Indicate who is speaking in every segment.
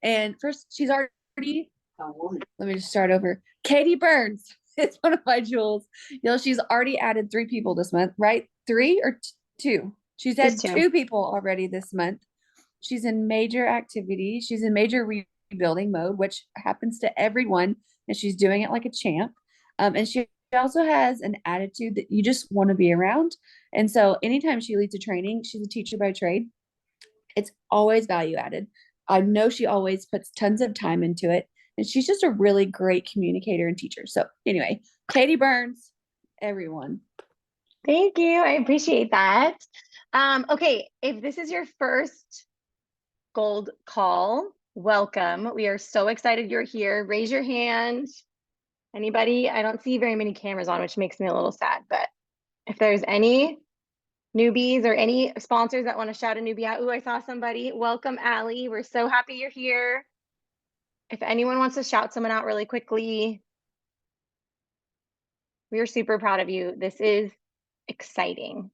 Speaker 1: And first, she's already, let me just start over. Katie Burns is one of my jewels. She's already added 3 people this month, right? Three or two? She's
Speaker 2: Just
Speaker 1: had
Speaker 2: two.
Speaker 1: 2 people already this month. She's in major activity. She's in major rebuilding mode, which happens to everyone, and she's doing it like a champ. And she also has an attitude that you just want to be around. And so anytime she leads a training, she's a teacher by trade. It's always value added. I know she always puts tons of time into it. And she's just a really great communicator and teacher. So, anyway, Katie Burns, everyone.
Speaker 2: Thank you. I appreciate that. Okay, if this is your first gold call, welcome. We are so excited you're here. Raise your hand. Anybody? I don't see very many cameras on, which makes me a little sad, but if there's any newbies or any sponsors that want to shout a newbie out, ooh, I saw somebody. Welcome, Allie. We're so happy you're here. If anyone wants to shout someone out really quickly, we are super proud of you. This is exciting.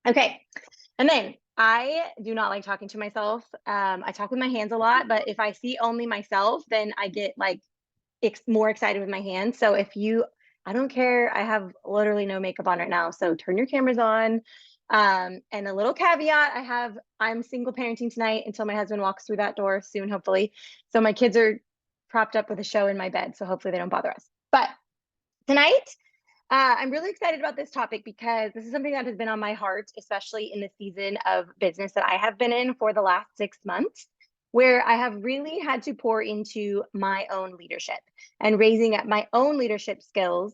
Speaker 2: Okay, and then I do not like talking to myself. I talk with my hands a lot, but if I see only myself, then I get like more excited with my hands. So if you, I don't care, I have literally no makeup on right now. So turn your cameras on. And a little caveat, I'm single parenting tonight until my husband walks through that door soon, hopefully. So my kids are propped up with a show in my bed. So hopefully they don't bother us. But tonight, I'm really excited about this topic because this is something that has been on my heart, especially in the season of business that I have been in for the last 6 months, where I have really had to pour into my own leadership and raising up my own leadership skills.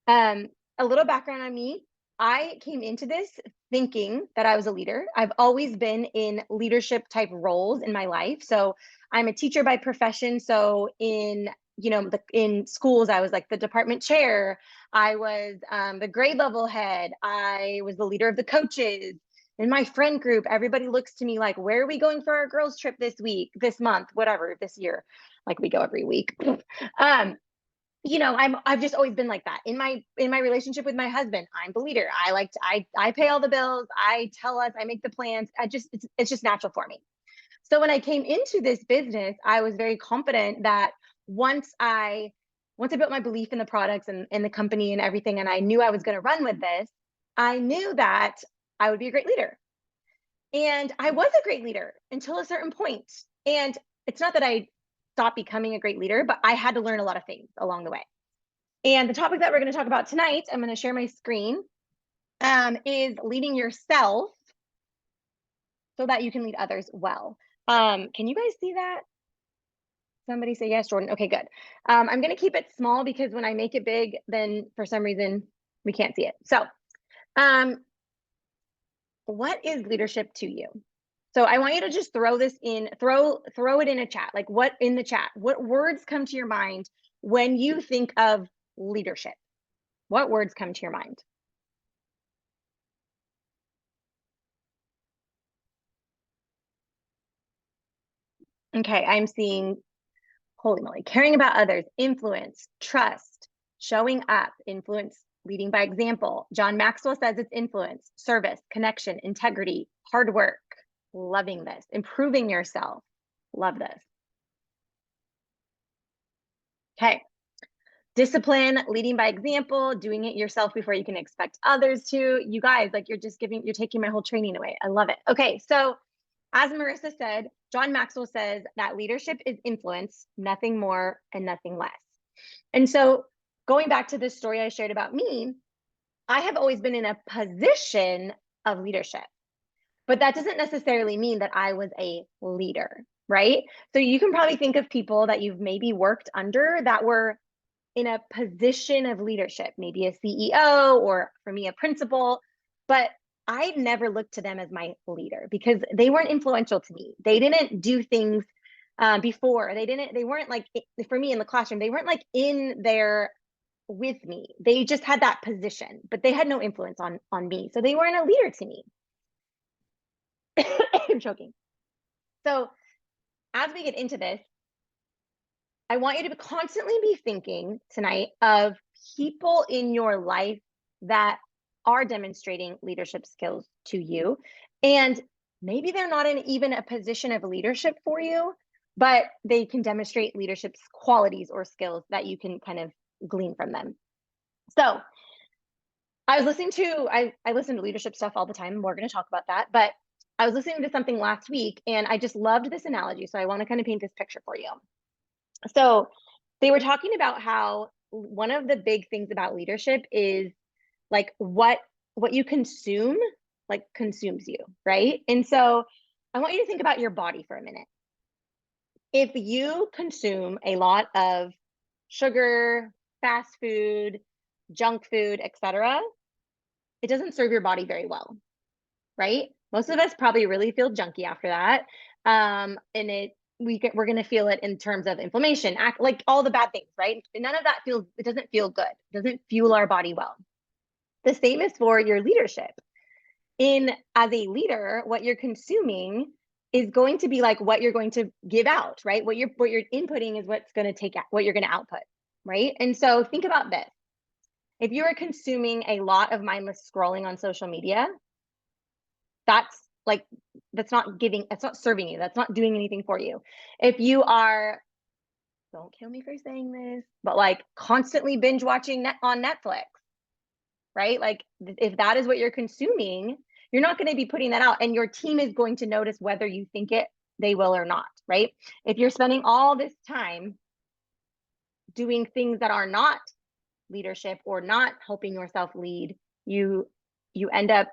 Speaker 2: A little background on me. I came into this thinking that I was a leader. I've always been in leadership type roles in my life. So I'm a teacher by profession. So in schools, I was like the department chair. I was the grade level head. I was the leader of the coaches. In my friend group, everybody looks to me like, where are we going for our girls trip this week, this month, whatever, this year? Like we go every week. I've just always been like that in my relationship with my husband. I'm the leader. I pay all the bills. I tell us, I make the plans. It's just natural for me. So when I came into this business, I was very confident that once I built my belief in the products and the company and everything, and I knew I was going to run with this, I knew that I would be a great leader. And I was a great leader until a certain point. And it's not that I stopped becoming a great leader, but I had to learn a lot of things along the way. And the topic that we're going to talk about tonight, I'm going to share my screen, is leading yourself so that you can lead others well. Can you guys see that? Somebody say yes, Jordan. Okay, good. I'm going to keep it small because when I make it big, then for some reason we can't see it. So what is leadership to you? So I want you to just throw this in, throw it in a chat. Like what in the chat? What words come to your mind when you think of leadership? What words come to your mind? Okay, I'm seeing, holy moly, caring about others, influence, trust, showing up, influence, leading by example. John Maxwell says it's influence, service, connection, integrity, hard work. Loving this, improving yourself. Love this. Okay. Discipline, leading by example, doing it yourself before you can expect others to. You guys, like you're taking my whole training away. I love it. Okay, so as Marissa said, John Maxwell says that leadership is influence, nothing more and nothing less. And so going back to this story I shared about me, I have always been in a position of leadership, but that doesn't necessarily mean that I was a leader, right? So you can probably think of people that you've maybe worked under that were in a position of leadership, maybe a CEO or for me, a principal, but I never looked to them as my leader because they weren't influential to me. They didn't do things before. They weren't like, for me in the classroom, they weren't like in there with me. They just had that position, but they had no influence on me. So they weren't a leader to me. I'm choking. So as we get into this, I want you to constantly be thinking tonight of people in your life that are demonstrating leadership skills to you and maybe they're not in even a position of leadership for you, but they can demonstrate leadership qualities or skills that you can kind of glean from them. So I was listening to, I listen to leadership stuff all the time. We're going to talk about that, but I was listening to something last week and I just loved this analogy. So I want to kind of paint this picture for you. So they were talking about how one of the big things about leadership is like what you consume, like consumes you, right? And so I want you to think about your body for a minute. If you consume a lot of sugar, fast food, junk food, etc., it doesn't serve your body very well, right? Most of us probably really feel junky after that. And we're going to feel it in terms of inflammation, like all the bad things, right? None of that it doesn't feel good. It doesn't fuel our body well. The same is for your leadership. As a leader, what you're consuming is going to be like what you're going to give out, right? What you're inputting is what's going to take out, what you're going to output, right? And so think about this. If you are consuming a lot of mindless scrolling on social media, that's not serving you. That's not doing anything for you. If you are, don't kill me for saying this, but like constantly binge watching on Netflix, right? Like if that is what you're consuming, you're not going to be putting that out, and your team is going to notice whether you think they will or not, right? If you're spending all this time doing things that are not leadership or not helping yourself lead, you end up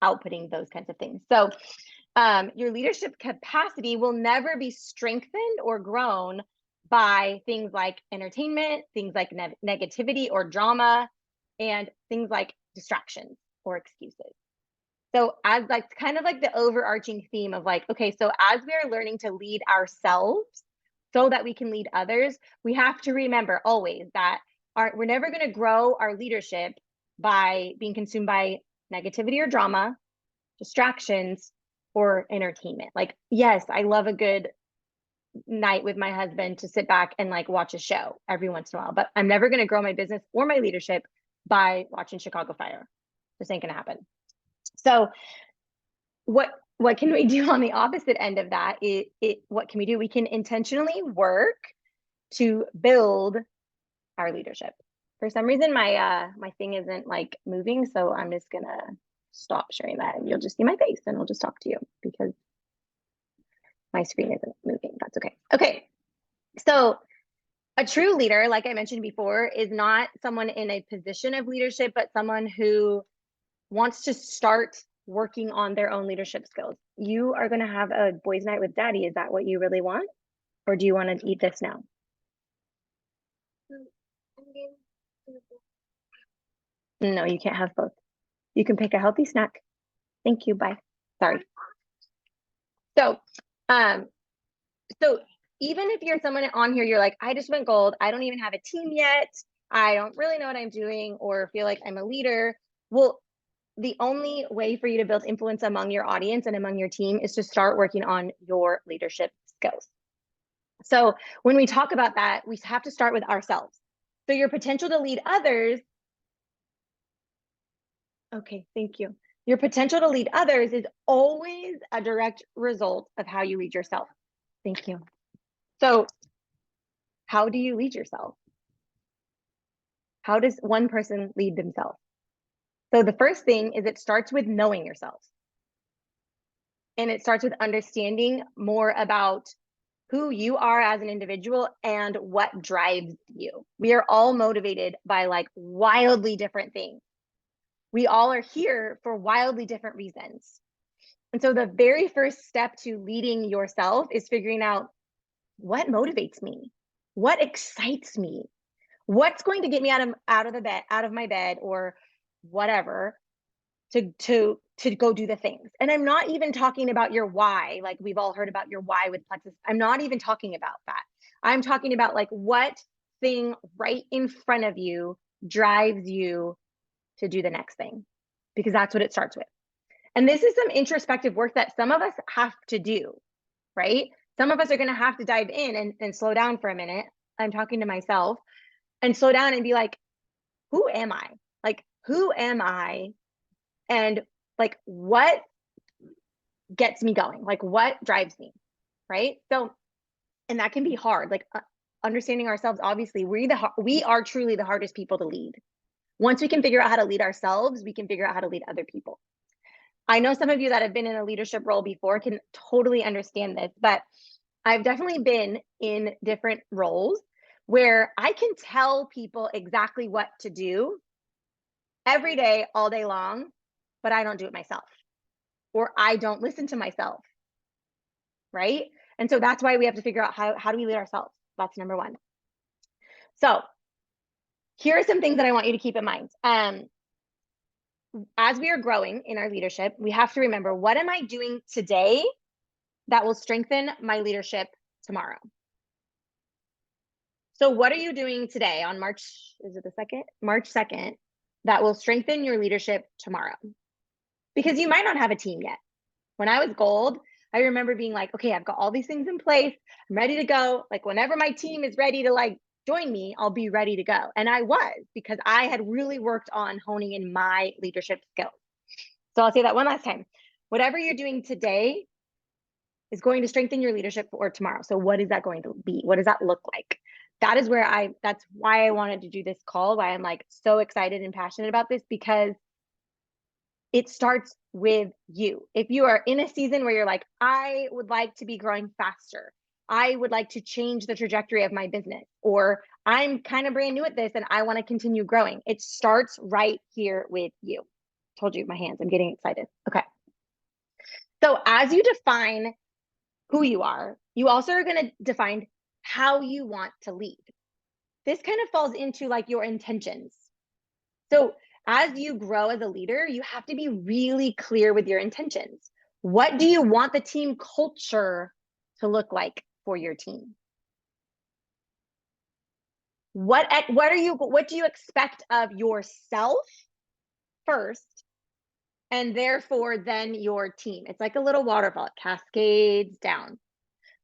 Speaker 2: outputting those kinds of things. So your leadership capacity will never be strengthened or grown by things like entertainment, things like negativity or drama, and things like distractions or excuses. So as like kind of like the overarching theme of like, okay, so as we are learning to lead ourselves so that we can lead others, we have to remember always that we're never going to grow our leadership by being consumed by negativity or drama, distractions, or entertainment. Like, yes, I love a good night with my husband to sit back and like watch a show every once in a while, but I'm never going to grow my business or my leadership by watching Chicago Fire. This ain't going to happen. So what can we do on the opposite end of that? What can we do? We can intentionally work to build our leadership. For some reason, my thing isn't like moving, so I'm just gonna stop sharing that, and you'll just see my face, and I'll just talk to you because my screen isn't moving. That's okay. Okay, so a true leader, like I mentioned before, is not someone in a position of leadership, but someone who wants to start working on their own leadership skills. You are going to have a boys' night with daddy. Is that what you really want? Or do you want to eat this now? No, you can't have both. You can pick a healthy snack. Thank you. Bye. Sorry. So, so even if you're someone on here, you're like, I just went gold. I don't even have a team yet. I don't really know what I'm doing or feel like I'm a leader. Well, the only way for you to build influence among your audience and among your team is to start working on your leadership skills. So when we talk about that, we have to start with ourselves. So your potential to lead others. Okay, thank you. Your potential to lead others is always a direct result of how you lead yourself. Thank you. So how do you lead yourself? How does one person lead themselves? So the first thing is it starts with knowing yourself. And it starts with understanding more about who you are as an individual and what drives you. We are all motivated by like wildly different things. We all are here for wildly different reasons. And so the very first step to leading yourself is figuring out what motivates me, what excites me, what's going to get me out of my bed or whatever to go do the things. And I'm not even talking about your why, like we've all heard about your why with Plexus. I'm not even talking about that. I'm talking about like what thing right in front of you drives you to do the next thing, because that's what it starts with. And this is some introspective work that some of us have to do, right? Some of us are going to have to dive in and slow down for a minute. I'm talking to myself and slow down and be like, who am I? Like, who am I? And like, what gets me going? Like what drives me, right? So, and that can be hard. Like understanding ourselves, obviously, we are truly the hardest people to lead. Once we can figure out how to lead ourselves, we can figure out how to lead other people. I know some of you that have been in a leadership role before can totally understand this, but I've definitely been in different roles where I can tell people exactly what to do every day, all day long, but I don't do it myself, or I don't listen to myself, right? And so that's why we have to figure out how do we lead ourselves? That's number one. So here are some things that I want you to keep in mind. As we are growing in our leadership, we have to remember, what am I doing today that will strengthen my leadership tomorrow? So what are you doing today on March, is it the 2nd? March 2nd, that will strengthen your leadership tomorrow? Because you might not have a team yet. When I was gold, I remember being like, okay, I've got all these things in place. I'm ready to go. Like whenever my team is ready to like join me, I'll be ready to go. And I was, because I had really worked on honing in my leadership skills. So I'll say that one last time. Whatever you're doing today is going to strengthen your leadership for tomorrow. So what is that going to be? What does that look like? That is where that's why I wanted to do this call, why I'm like so excited and passionate about this, because it starts with you. If you are in a season where you're like, I would like to be growing faster, I would like to change the trajectory of my business, or I'm kind of brand new at this and I want to continue growing, it starts right here with you. Told you my hands, I'm getting excited. Okay. So as you define who you are, you also are going to define how you want to lead. This kind of falls into like your intentions. So as you grow as a leader, you have to be really clear with your intentions. What do you want the team culture to look like for your team? What do you expect of yourself first, and therefore then your team? It's like a little waterfall, it cascades down.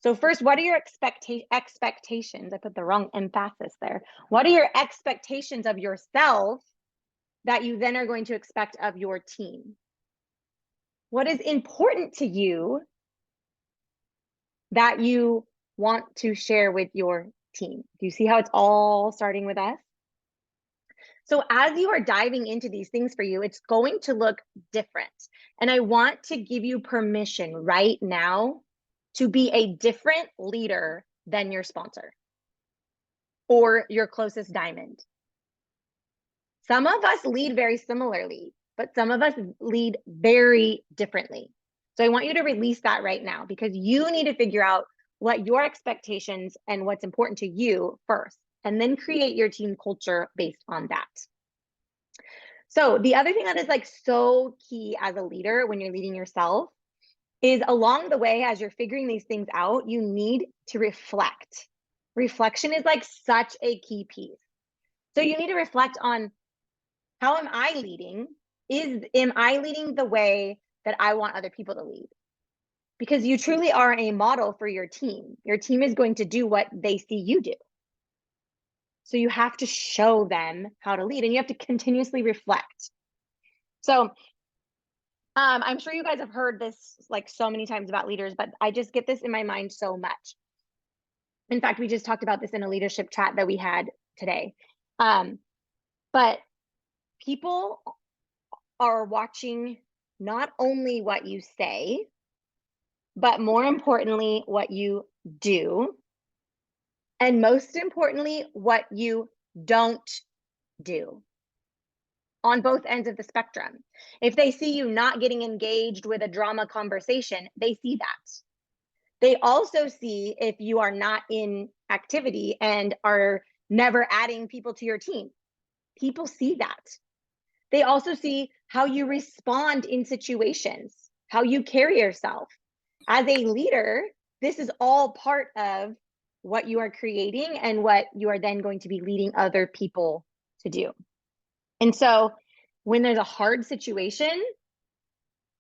Speaker 2: So first, what are your expectations? I put the wrong emphasis there. What are your expectations of yourself that you then are going to expect of your team? What is important to you that you want to share with your team? Do you see how it's all starting with us? So as you are diving into these things for you, it's going to look different. And I want to give you permission right now to be a different leader than your sponsor or your closest diamond. Some of us lead very similarly, but some of us lead very differently. So I want you to release that right now, because you need to figure out what your expectations and what's important to you first, and then create your team culture based on that. So the other thing that is like so key as a leader when you're leading yourself is, along the way, as you're figuring these things out, you need to reflect. Reflection is like such a key piece. So you need to reflect on, how am I leading? Am I leading the way that I want other people to lead? Because you truly are a model for your team. Your team is going to do what they see you do. So you have to show them how to lead, and you have to continuously reflect. So I'm sure you guys have heard this like so many times about leaders, but I just get this in my mind so much. In fact, we just talked about this in a leadership chat that we had today. But people are watching not only what you say, but more importantly, what you do. And most importantly, what you don't do, on both ends of the spectrum. If they see you not getting engaged with a drama conversation, they see that. They also see if you are not in activity and are never adding people to your team. People see that. They also see how you respond in situations, how you carry yourself. As a leader, this is all part of what you are creating and what you are then going to be leading other people to do. And so when there's a hard situation,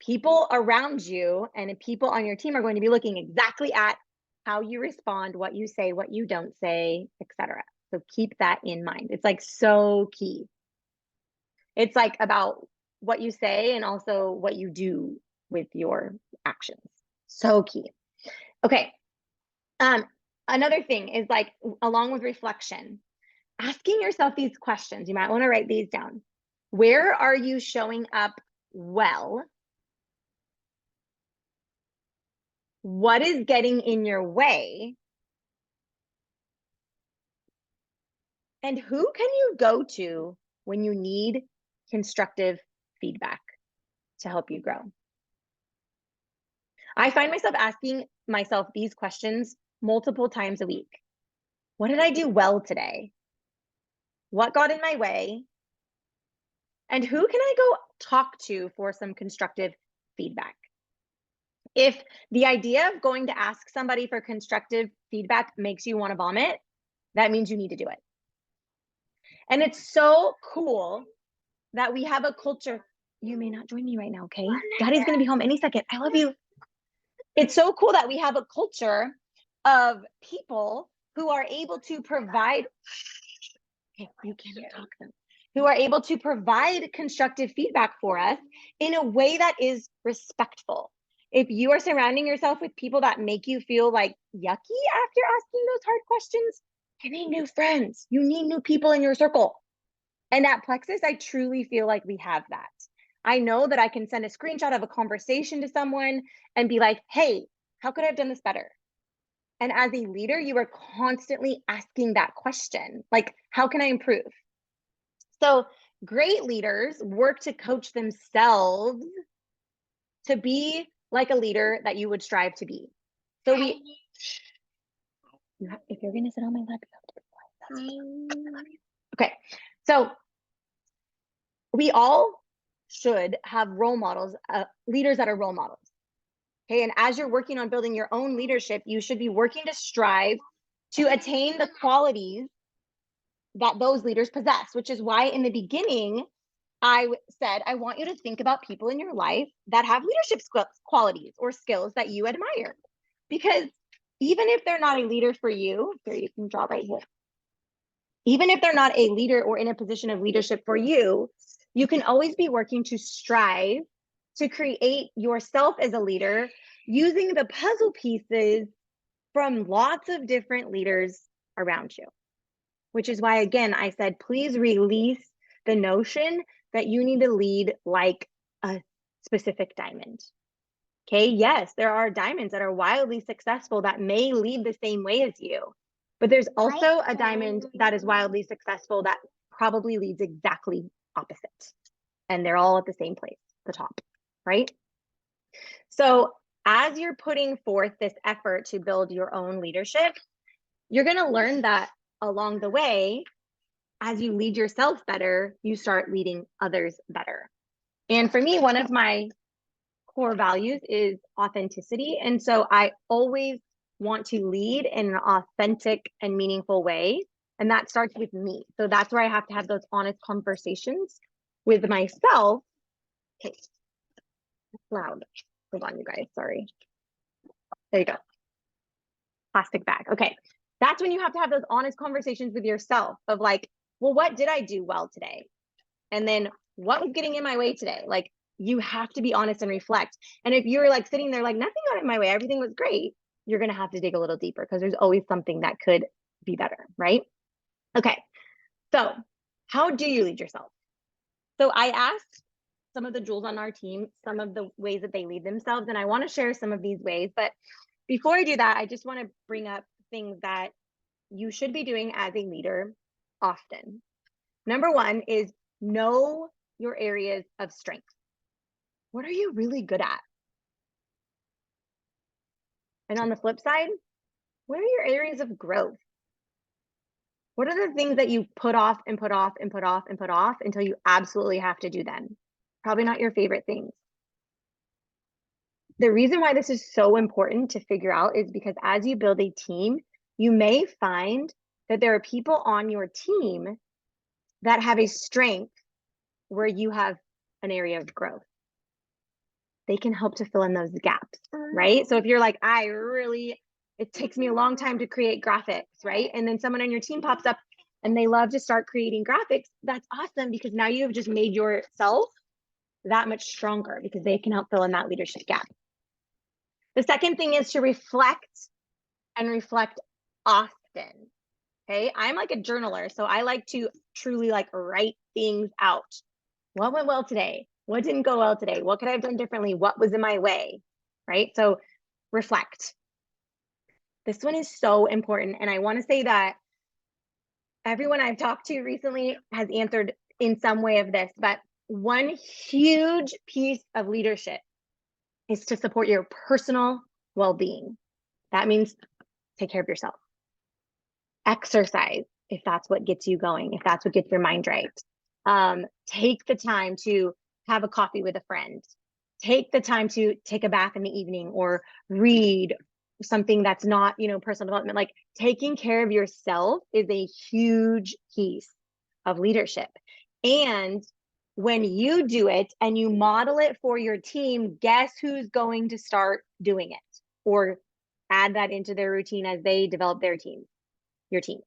Speaker 2: people around you and people on your team are going to be looking exactly at how you respond, what you say, what you don't say, etc. So keep that in mind. It's like so key. It's like about what you say and also what you do with your actions. So key. Okay. Another thing is like, along with reflection, asking yourself these questions. You might want to write these down. Where are you showing up well? What is getting in your way? And who can you go to when you need constructive feedback to help you grow? I find myself asking myself these questions multiple times a week. What did I do well today? What got in my way? And who can I go talk to for some constructive feedback? If the idea of going to ask somebody for constructive feedback makes you want to vomit, that means you need to do it. And it's so cool that we have a culture. You may not join me right now, okay? Daddy's going to be home any second. I love you. It's so cool that we have a culture of people who are able to provide. Okay, you cannot talk them. Who are able to provide constructive feedback for us in a way that is respectful. If you are surrounding yourself with people that make you feel like yucky after asking those hard questions, you need new friends. You need new people in your circle. And at Plexus, I truly feel like we have that. I know that I can send a screenshot of a conversation to someone and be like, hey, how could I have done this better? And as a leader, you are constantly asking that question, like, how can I improve? So great leaders work to coach themselves to be like a leader that you would strive to be. So if you're going to sit on my lap, you have to be quiet. Okay, so we all should have role models, leaders that are role models. Okay, and as you're working on building your own leadership, you should be working to strive to attain the qualities that those leaders possess, which is why in the beginning, I said, I want you to think about people in your life that have leadership qualities or skills that you admire. Because even if they're not a leader for you, here you can draw right here. Even if they're not a leader or in a position of leadership for you, you can always be working to strive to create yourself as a leader using the puzzle pieces from lots of different leaders around you. Which is why, again, I said, please release the notion that you need to lead like a specific diamond. Okay, yes, there are diamonds that are wildly successful that may lead the same way as you, but there's also a diamond that is wildly successful that probably leads exactly opposite. And they're all at the same place, the top, right? So as you're putting forth this effort to build your own leadership, you're going to learn that along the way, as you lead yourself better, you start leading others better. And for me, one of my core values is authenticity. And so I always want to lead in an authentic and meaningful way. And that starts with me. So that's where I have to have those honest conversations with myself. Okay, that's loud. Hold on, you guys, sorry. There you go. Plastic bag. Okay. That's when you have to have those honest conversations with yourself of like, well, what did I do well today? And then what was getting in my way today? Like, you have to be honest and reflect. And if you're like sitting there like nothing got in my way, everything was great, you're going to have to dig a little deeper because there's always something that could be better, right? Okay. So how do you lead yourself? So I asked some of the jewels on our team, some of the ways that they lead themselves, and I want to share some of these ways. But before I do that, I just want to bring up things that you should be doing as a leader often. Number one is know your areas of strength. What are you really good at? And on the flip side, what are your areas of growth? What are the things that you put off and put off and put off and put off until you absolutely have to do them? Probably not your favorite things. The reason why this is so important to figure out is because as you build a team, you may find that there are people on your team that have a strength where you have an area of growth. They can help to fill in those gaps, right? So if you're like, it takes me a long time to create graphics, right? And then someone on your team pops up and they love to start creating graphics. That's awesome because now you have just made yourself that much stronger because they can help fill in that leadership gap. The second thing is to reflect and reflect often. Okay. I'm like a journaler. So I like to truly like write things out. What went well today? What didn't go well today? What could I have done differently? What was in my way? Right. So reflect. This one is so important. And I want to say that everyone I've talked to recently has answered in some way of this, but one huge piece of leadership is to support your personal well-being. That means take care of yourself. Exercise, if that's what gets you going, if that's what gets your mind right. Take the time to have a coffee with a friend. Take the time to take a bath in the evening or read something that's not, personal development. Like taking care of yourself is a huge piece of leadership. And when you do it and you model it for your team, guess who's going to start doing it or add that into their routine as they develop their team? Your team,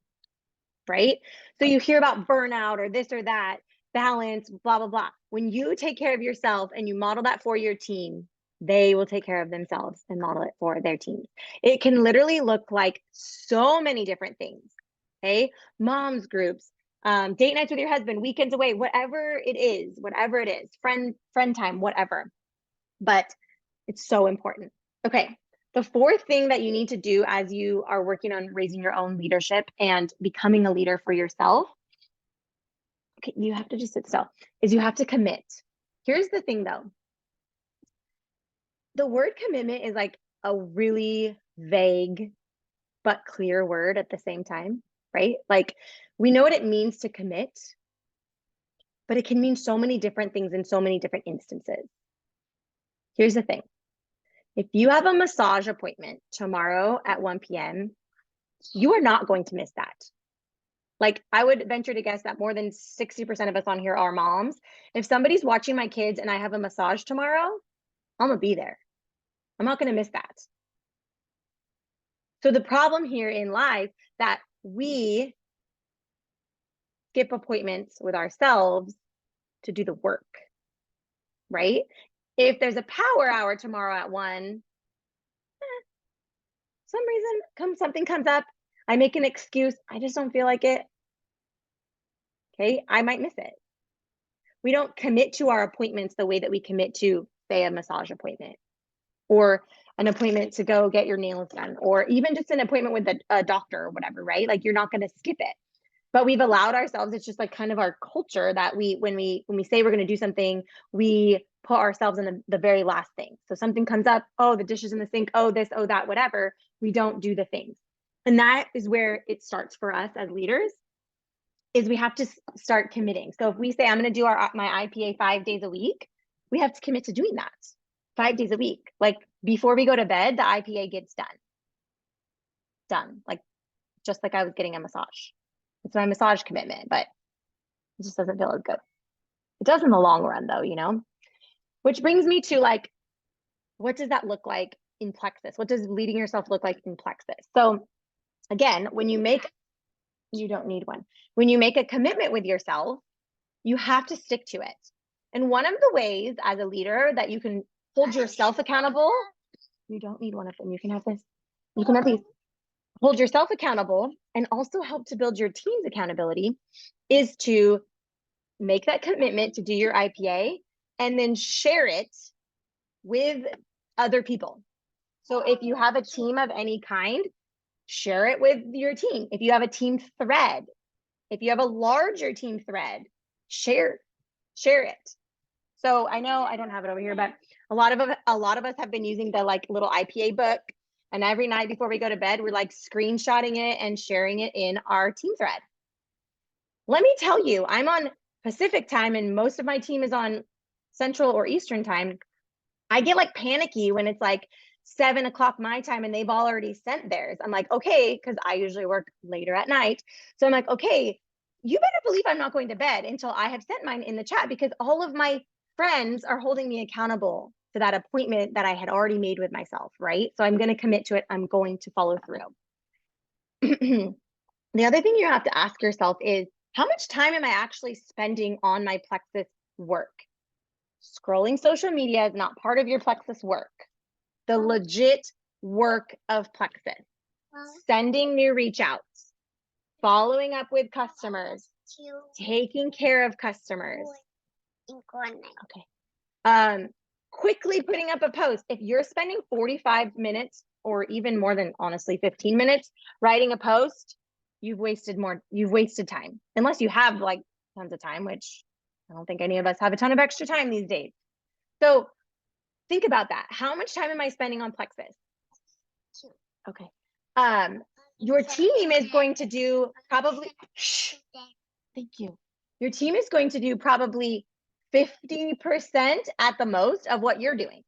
Speaker 2: right? So you hear about burnout or this or that, balance, blah, blah, blah. When you take care of yourself and you model that for your team, they will take care of themselves and model it for their teams. It can literally look like so many different things. Okay. Moms groups, date nights with your husband, weekends away, whatever it is, friend time, whatever. But it's so important. Okay. The fourth thing that you need to do as you are working on raising your own leadership and becoming a leader for yourself, okay, you have to just sit still, is you have to commit. Here's the thing though. The word commitment is like a really vague but clear word at the same time, right? Like we know what it means to commit, but it can mean so many different things in so many different instances. Here's the thing. If you have a massage appointment tomorrow at 1 p.m., you are not going to miss that. Like I would venture to guess that more than 60% of us on here are moms. If somebody's watching my kids and I have a massage tomorrow, I'm gonna be there. I'm not gonna miss that. So the problem here in life that we skip appointments with ourselves to do the work, right? If there's a power hour tomorrow at 1, some reason something comes up, I make an excuse, I just don't feel like it. Okay, I might miss it. We don't commit to our appointments the way that we commit to, say, a massage appointment or an appointment to go get your nails done, or even just an appointment with a doctor or whatever, right? Like you're not going to skip it. But we've allowed ourselves, it's just like kind of our culture that when we say we're going to do something, we put ourselves in the very last thing. So something comes up, oh, the dishes in the sink, oh, this, oh, that, whatever. We don't do the things. And that is where it starts for us as leaders, is we have to start committing. So if we say, I'm going to do my IPA 5 days a week, we have to commit to doing that 5 days a week. Like before we go to bed, the IPA gets done. Like just like I was getting a massage. It's my massage commitment, but it just doesn't feel as good. It does in the long run though, which brings me to like, what does that look like in Plexus? What does leading yourself look like in Plexus? So again, you don't need one. When you make a commitment with yourself, you have to stick to it. And one of the ways as a leader that you can hold yourself accountable, you don't need one of them. You can have this. You can have these. Hold yourself accountable and also help to build your team's accountability is to make that commitment to do your IPA and then share it with other people. So if you have a team of any kind, share it with your team. If you have a team thread, if you have a larger team thread, share it. So I know I don't have it over here, but a lot of us have been using the like little IPA book, and every night before we go to bed, we're like screenshotting it and sharing it in our team thread. Let me tell you, I'm on Pacific time and most of my team is on Central or Eastern time. I get like panicky when it's like 7 o'clock my time and they've already sent theirs. I'm like, okay, because I usually work later at night. So I'm like, okay, you better believe I'm not going to bed until I have sent mine in the chat, because all of my friends are holding me accountable to that appointment that I had already made with myself, right? So I'm going to commit to it. I'm going to follow through. The other thing you have to ask yourself is, how much time am I actually spending on my Plexus work? Scrolling social media is not part of your Plexus work. The legit work of Plexus. Sending new reach outs, following up with customers, taking care of customers. Okay. Quickly putting up a post. If you're spending 45 minutes or even more than honestly 15 minutes writing a post, you've wasted time. Unless you have like tons of time, which I don't think any of us have a ton of extra time these days. So think about that. How much time am I spending on Plexus? Okay. Your team is going to do probably, thank you. Your team is going to do probably 50% at the most of what you're doing.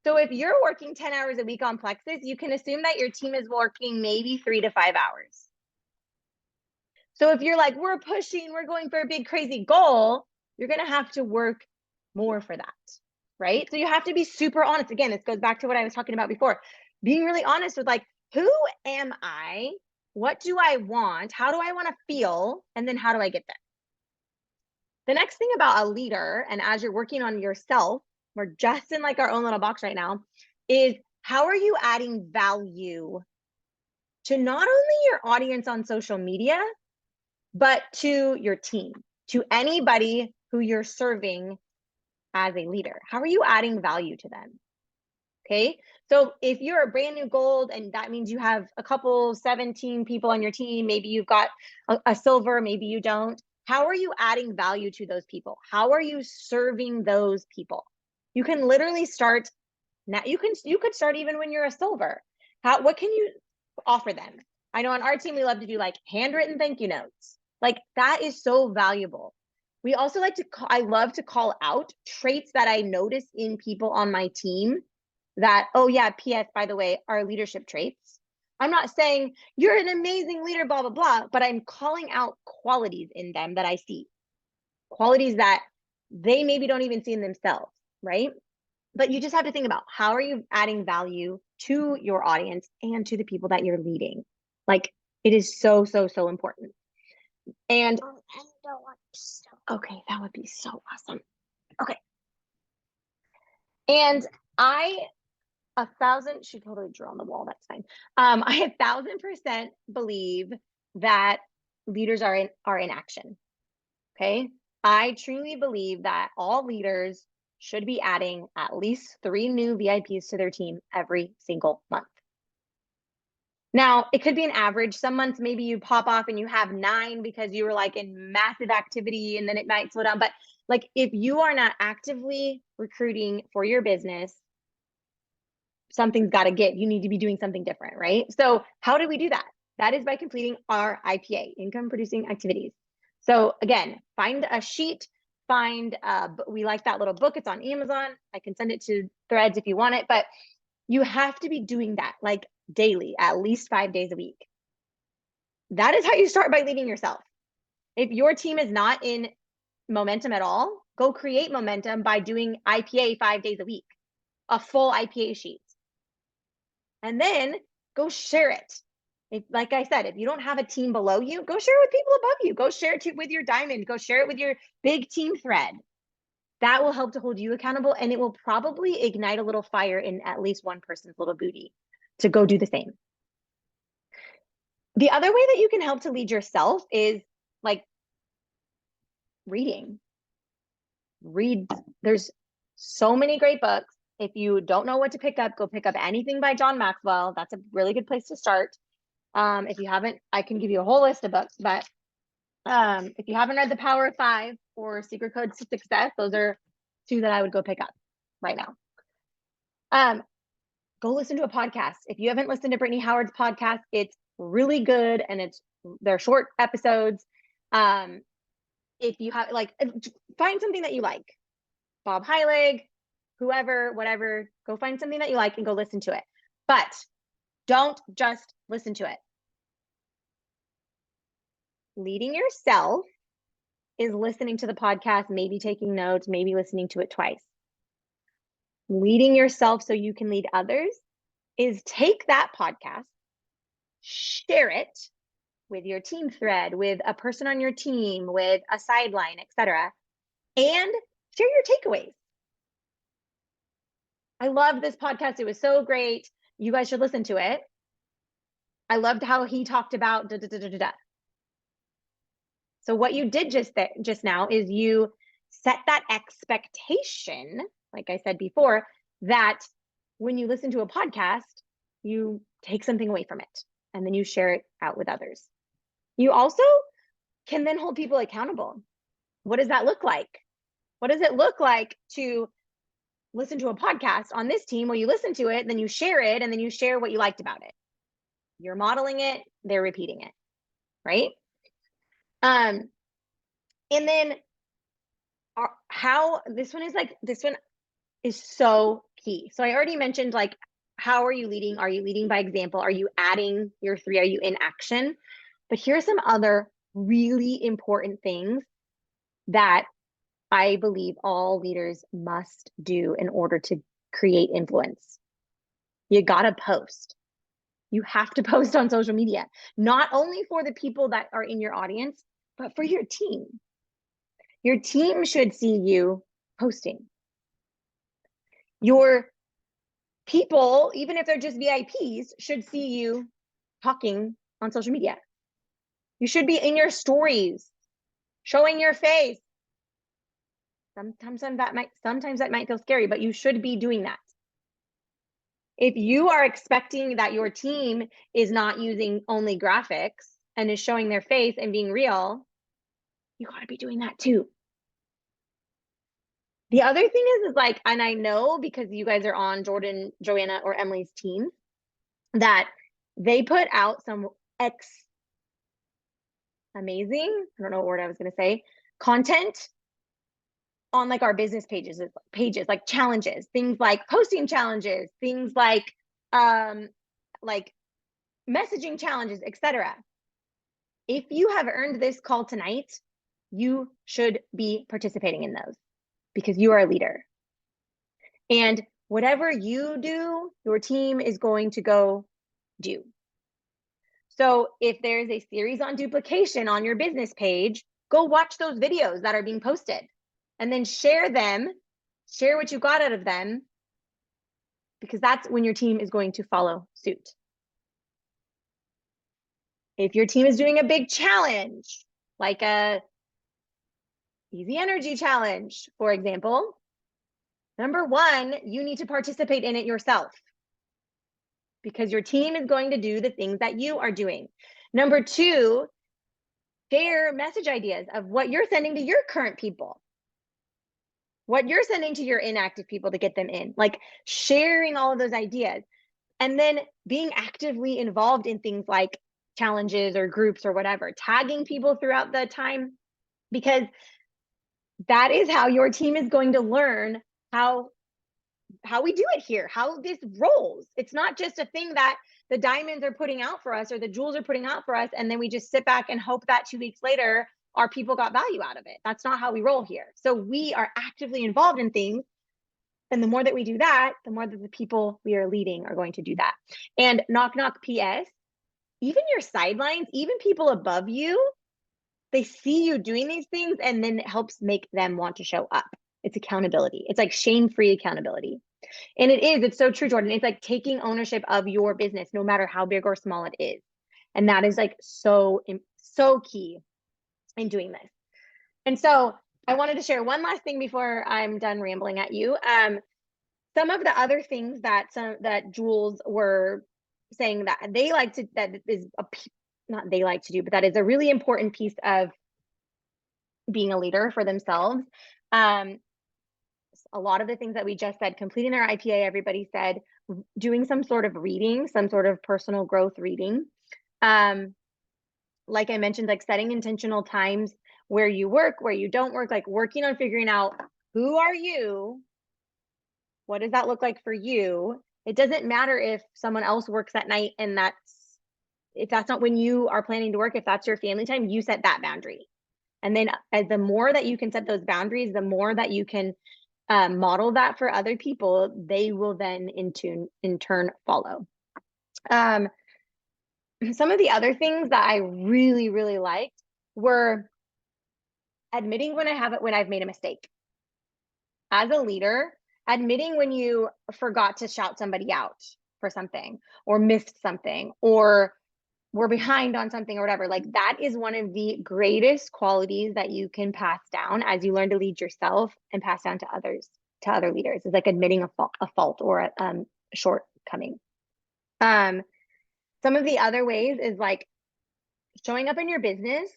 Speaker 2: So if you're working 10 hours a week on Plexus, you can assume that your team is working maybe 3 to 5 hours. So if you're like, we're pushing, we're going for a big crazy goal, you're going to have to work more for that, right? So you have to be super honest. Again, this goes back to what I was talking about before. Being really honest with like, who am I? What do I want? How do I want to feel? And then how do I get there? The next thing about a leader, and as you're working on yourself, we're just in like our own little box right now, is how are you adding value to not only your audience on social media, but to your team, to anybody who you're serving as a leader? How are you adding value to them? Okay. So if you're a brand new gold and that means you have a couple 17 people on your team, maybe you've got a silver, maybe you don't. How are you adding value to those people? How are you serving those people? You can literally start now. You could start even when you're a silver. What can you offer them? I know on our team, we love to do like handwritten thank you notes. Like that is so valuable. We also I love to call out traits that I notice in people on my team that, oh yeah, PS, by the way, are leadership traits. I'm not saying you're an amazing leader, blah, blah, blah, but I'm calling out qualities in them that I see. Qualities that they maybe don't even see in themselves, right? But you just have to think about how are you adding value to your audience and to the people that you're leading? Like it is so, so, so important. And okay, that would be so awesome. Okay. And she totally drew on the wall. That's fine. I 1,000% believe that leaders are in action. Okay. I truly believe that all leaders should be adding at least 3 new VIPs to their team every single month. Now, it could be an average. Some months, maybe you pop off and you have 9 because you were like in massive activity and then it might slow down. But like if you are not actively recruiting for your business, something's got to give. You need to be doing something different, right? So how do we do that? That is by completing our IPA, income producing activities. So again, find a sheet, we like that little book. It's on Amazon. I can send it to Threads if you want it, but you have to be doing that like daily, at least 5 days a week. That is how you start by leading yourself. If your team is not in momentum at all, go create momentum by doing IPA 5 days a week, a full IPA sheet. And then go share it. Like I said, if you don't have a team below you, go share it with people above you. Go share it with your diamond. Go share it with your big team thread. That will help to hold you accountable, and it will probably ignite a little fire in at least one person's little booty to go do the same. The other way that you can help to lead yourself is like reading. There's so many great books. If you don't know what to pick up, go pick up anything by John Maxwell. That's a really good place to start. If you haven't, I can give you a whole list of books, but if you haven't read The Power of Five or Secret Code to Success, those are 2 that I would go pick up right now. Go listen to a podcast. If you haven't listened to Brittany Howard's podcast, it's really good and they're short episodes. If you have find something that you like, Bob Heilig, whoever, whatever, go find something that you like and go listen to it. But don't just listen to it. Leading yourself is listening to the podcast, maybe taking notes, maybe listening to it twice. Leading yourself so you can lead others is take that podcast, share it with your team thread, with a person on your team, with a sideline, etc., and share your takeaways. I loved this podcast. It was so great. You guys should listen to it. I loved how he talked about da, da, da, da, da, da. So what you did just now is you set that expectation, like I said before, that when you listen to a podcast, you take something away from it and then you share it out with others. You also can then hold people accountable. What does that look like? What does it look like to listen to a podcast on this team where you listen to it, then you share it, and then you share what you liked about it? You're modeling it, they're repeating it, right? And then how this one is so key. So I already mentioned, like, how are you leading? Are you leading by example? Are you adding your 3? Are you in action? But here's some other really important things that I believe all leaders must do in order to create influence. You gotta post. You have to post on social media, not only for the people that are in your audience, but for your team. Your team should see you posting. Your people, even if they're just VIPs, should see you talking on social media. You should be in your stories, showing your face. Sometimes that might feel scary, but you should be doing that. If you are expecting that your team is not using only graphics and is showing their face and being real, you got to be doing that too. The other thing is like, and I know because you guys are on Jordan, Joanna, or Emily's team, that they put out some amazing, I don't know what word I was going to say, content on like our business pages, like challenges, things like posting challenges, things like messaging challenges, etc. If you have earned this call tonight, you should be participating in those because you are a leader. And whatever you do, your team is going to go do. So if there's a series on duplication on your business page, go watch those videos that are being posted and then share them, share what you got out of them, because that's when your team is going to follow suit. If your team is doing a big challenge, like a easy energy challenge, for example, number one, you need to participate in it yourself because your team is going to do the things that you are doing. Number two, share message ideas of what you're sending to your current people, what you're sending to your inactive people to get them in, like sharing all of those ideas, and then being actively involved in things like challenges or groups or whatever, tagging people throughout the time, because that is how your team is going to learn how we do it here, how this rolls. It's not just a thing that the diamonds are putting out for us or the jewels are putting out for us, and then we just sit back and hope that 2 weeks later our people got value out of it. That's not how we roll here. So we are actively involved in things. And the more that we do that, the more that the people we are leading are going to do that. And knock, knock, PS, even your sidelines, even people above you, they see you doing these things and then it helps make them want to show up. It's accountability. It's like shame-free accountability. And it's so true, Jordan. It's like taking ownership of your business, no matter how big or small it is. And that is like so key in doing this. And so I wanted to share one last thing before I'm done rambling at you. Some of the other things that Jules were saying that they like to, that is not they like to do, but that is a really important piece of being a leader for themselves. A lot of the things that we just said, completing their IPA, everybody said, doing some sort of reading, some sort of personal growth reading. Like I mentioned, like setting intentional times where you work, where you don't work, like working on figuring out who are you? What does that look like for you? It doesn't matter if someone else works at night and if that's not when you are planning to work, if that's your family time, you set that boundary. And then as the more that you can set those boundaries, the more that you can model that for other people, they will then in turn follow. Some of the other things that I really, really liked were admitting when I've made a mistake. As a leader, admitting when you forgot to shout somebody out for something, or missed something, or were behind on something, or whatever. Like, that is one of the greatest qualities that you can pass down as you learn to lead yourself and pass down to others, to other leaders, is like admitting a fault or a shortcoming. Some of the other ways is like showing up in your business,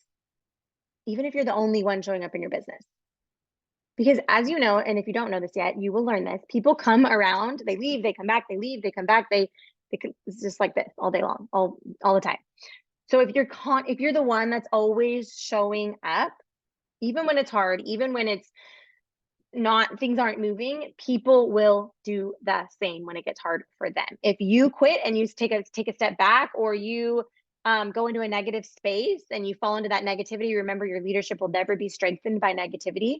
Speaker 2: even if you're the only one showing up in your business. Because as you know, and if you don't know this yet, you will learn this. People come around, they leave, they come back, they leave, they come back. It's just like this all day long, all the time. So if you're the one that's always showing up, even when it's hard, even when it's not, things aren't moving, people will do the same when it gets hard for them. If you quit and you take a step back, or you go into a negative space and you fall into that negativity, remember, your leadership will never be strengthened by negativity.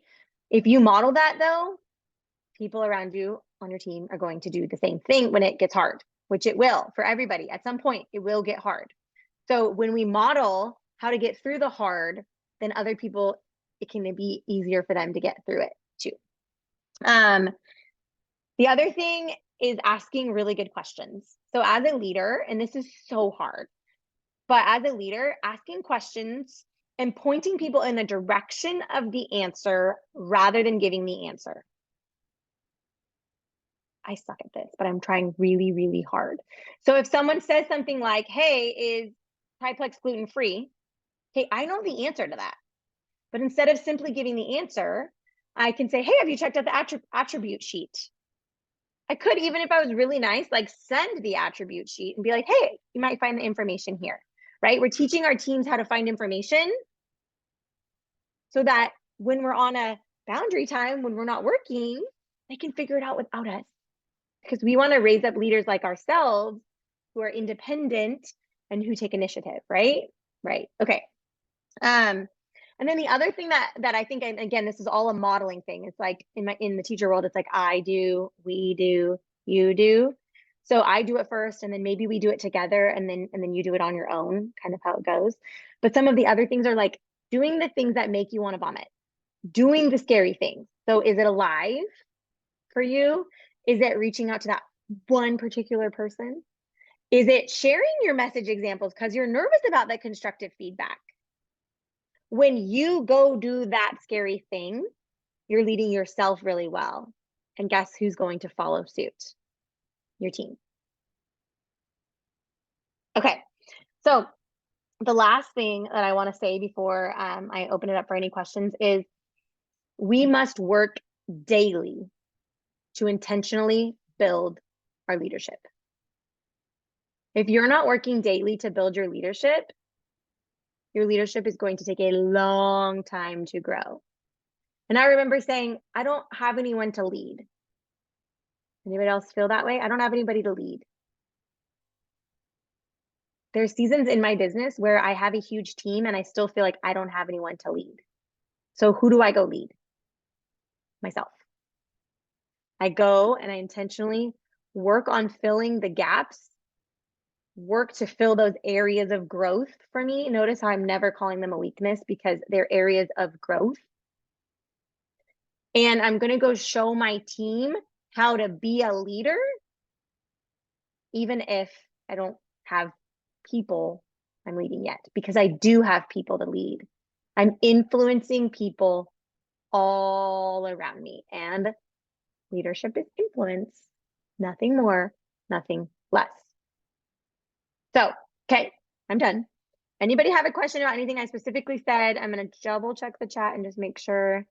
Speaker 2: If you model that, though, people around you on your team are going to do the same thing when it gets hard, which it will for everybody. At some point, it will get hard. So when we model how to get through the hard, then other people, it can be easier for them to get through it too. The other thing is asking really good questions. So as a leader, and this is so hard, but as a leader, asking questions and pointing people in the direction of the answer rather than giving the answer. I suck at this, but I'm trying really, really hard. So if someone says something like, hey, is Triplex gluten-free? Okay, I know the answer to that. But instead of simply giving the answer, I can say, hey, have you checked out the attribute sheet? I could, even if I was really nice, like send the attribute sheet and be like, hey, you might find the information here, right? We're teaching our teams how to find information so that when we're on a boundary time, when we're not working, they can figure it out without us. Because we want to raise up leaders like ourselves who are independent and who take initiative, right? Right. Okay. And then the other thing that I think, and again, this is all a modeling thing. It's like in the teacher world, it's like I do, we do, you do. So I do it first, and then maybe we do it together, and then you do it on your own, kind of how it goes. But some of the other things are like doing the things that make you want to vomit, doing the scary things. So is it alive for you? Is it reaching out to that one particular person? Is it sharing your message examples because you're nervous about that constructive feedback? When you go do that scary thing, you're leading yourself really well. And guess who's going to follow suit? Your team. Okay, so the last thing that I want to say before I open it up for any questions is we must work daily to intentionally build our leadership. If you're not working daily to build your leadership is going to take a long time to grow. And I remember saying, I don't have anyone to lead. Anybody else feel that way? I don't have anybody to lead. There's seasons in my business where I have a huge team and I still feel like I don't have anyone to lead. So who do I go lead? Myself. I go and I intentionally work on filling the gaps, work to fill those areas of growth for me. Notice how I'm never calling them a weakness, because they're areas of growth. And I'm going to go show my team how to be a leader, even if I don't have people I'm leading yet, because I do have people to lead. I'm influencing people all around me, and leadership is influence, nothing more, nothing less. So, okay, I'm done. Anybody have a question about anything I specifically said? I'm going to double check the chat and just make sure